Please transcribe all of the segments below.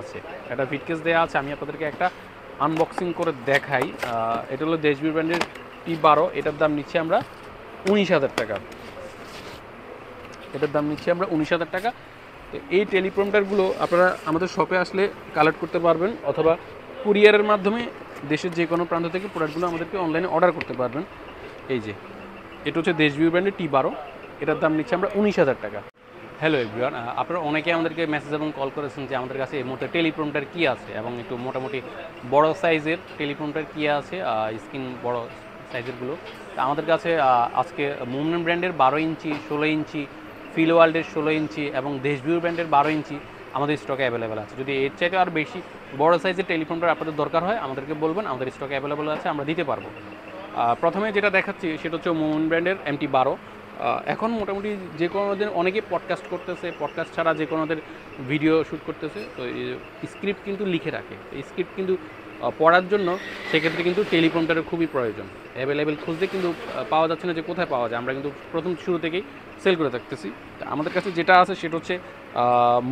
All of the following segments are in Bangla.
আছে একটা ফিটকেস দেওয়া আছে। আমি আপনাদেরকে একটা আনবক্সিং করে দেখাই। এটা হলো দেশবীর ব্র্যান্ডের T12। এটার দাম নিচ্ছি আমরা 19,000 টাকা। এটার দাম নিচ্ছি আমরা 19,000 টাকা। তো এই টেলিপ্রম্পটারগুলো আপনারা আমাদের শপে আসলে কালেক্ট করতে পারবেন, অথবা কুরিয়ারের মাধ্যমে দেশের যে কোনো প্রান্ত থেকে প্রোডাক্টগুলো আমাদেরকে অনলাইনে অর্ডার করতে পারবেন। এই যে এটা হচ্ছে দেশবীর ব্র্যান্ডের T12। এটার দাম নিচ্ছে আমরা 19,000 টাকা। হ্যালো এভরিওয়ান, আপনারা অনেকে আমাদেরকে মেসেজ এবং কল করেছেন যে আমাদের কাছে এই মুহূর্তে টেলিপ্রম্পটার কী আছে এবং একটু মোটামুটি বড় সাইজের টেলিপ্রম্পটার কী আছে, স্ক্রিন বড় সাইজেরগুলো। তা আমাদের কাছে আজকে মুভমেন্ট ব্র্যান্ডের 12 ইঞ্চি, 16 ইঞ্চি, ফিল ওয়ার্ল্ডের 16 ইঞ্চি এবং দেশভিউ ব্র্যান্ডের 12 ইঞ্চি আমাদের স্টকে অ্যাভেলেবেল আছে। যদি এর চাইতে আর বেশি বড় সাইজের টেলিপ্রম্পটার আপনাদের দরকার হয় আমাদেরকে বলবেন, আমাদের স্টকে অ্যাভেলেবেল আছে, আমরা দিতে পারবো। প্রথমে যেটা দেখাচ্ছি সেটা হচ্ছে মুভমেন্ট ব্র্যান্ডের MT12। এখন মোটামুটি যে কোনোদের অনেকে পডকাস্ট করতেছে, পডকাস্ট ছাড়া যে কোনোদের ভিডিও শ্যুট করতেছে, তো স্ক্রিপ্ট কিন্তু লিখে রাখে। এই স্ক্রিপ্ট কিন্তু পড়ার জন্য সেক্ষেত্রে কিন্তু টেলিপ্রম্পটারের খুবই প্রয়োজন। অ্যাভেলেবেল খুঁজতে কিন্তু পাওয়া যাচ্ছে না যে কোথায় পাওয়া যায়। আমরা কিন্তু প্রথম শুরু থেকেই সেল করে থাকতেছি। আমাদের কাছে যেটা আছে সেটা হচ্ছে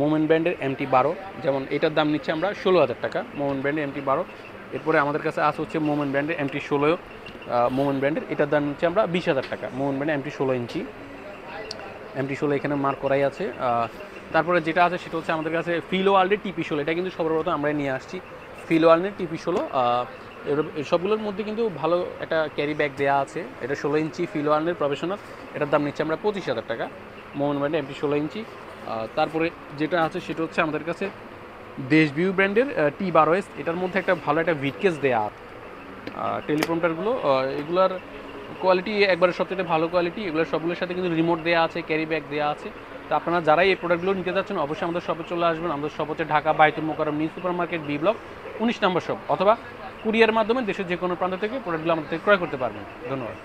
মুভমেন্ট ব্র্যান্ডের MT12। যেমন এটার দাম নিচ্ছে আমরা 16,000 টাকা, মুভমেন্ট ব্র্যান্ডের MT12। এরপরে আমাদের কাছে আছে হচ্ছে মুভমেন্ট ব্র্যান্ডের MT16। মুভমেন্ট ব্র্যান্ডের এটার দাম নিচ্ছে আমরা 20,000 টাকা, মুভমেন্ট ব্র্যান্ডের MT16 ইঞ্চি। MT16 এখানে মার্ক করাই আছে। তারপরে যেটা আছে সেটা হচ্ছে আমাদের কাছে ফিল ওয়ার্ল্ডের TP16। এটা কিন্তু সর্বপ্রথম আমরা নিয়ে আসছি, ফিল ওয়ার্ল্ডের TP16। সবগুলোর মধ্যে কিন্তু ভালো একটা ক্যারি ব্যাগ দেওয়া আছে। এটা 16 ইঞ্চি ফিল ওয়ার্ল্ডের প্রফেশনাল। এটার দাম নিচ্ছে আমরা 25,000 টাকা, মুভমেন্ট ব্র্যান্ডের MT16 ইঞ্চি। তারপরে যেটা আছে সেটা হচ্ছে আমাদের কাছে দেশভিউ ব্র্যান্ডের T12S। এটার মধ্যে একটা ভালো একটা ভিটকেস দেওয়া আছে। টেলিপ্রম্পটারগুলো এগুলার কোয়ালিটি একবারে সবচেয়ে ভালো কোয়ালিটি। এগুলোর সবগুলোর সাথে কিন্তু রিমোট দেওয়া আছে, ক্যারি ব্যাগ দেওয়া আছে। তো আপনারা যারাই এই প্রোডাক্টগুলো নিতে যাচ্ছেন অবশ্যই আমাদের শপে চলে আসবেন। আমাদের শপ হচ্ছে Dhaka Baitul Mukarram new super market, B block 19 নম্বর শপ, অথবা কুরিয়ার মাধ্যমে দেশের যে কোনো প্রান্ত থেকে প্রোডাক্টগুলো আমাদের থেকে ক্রয় করতে পারবেন। ধন্যবাদ।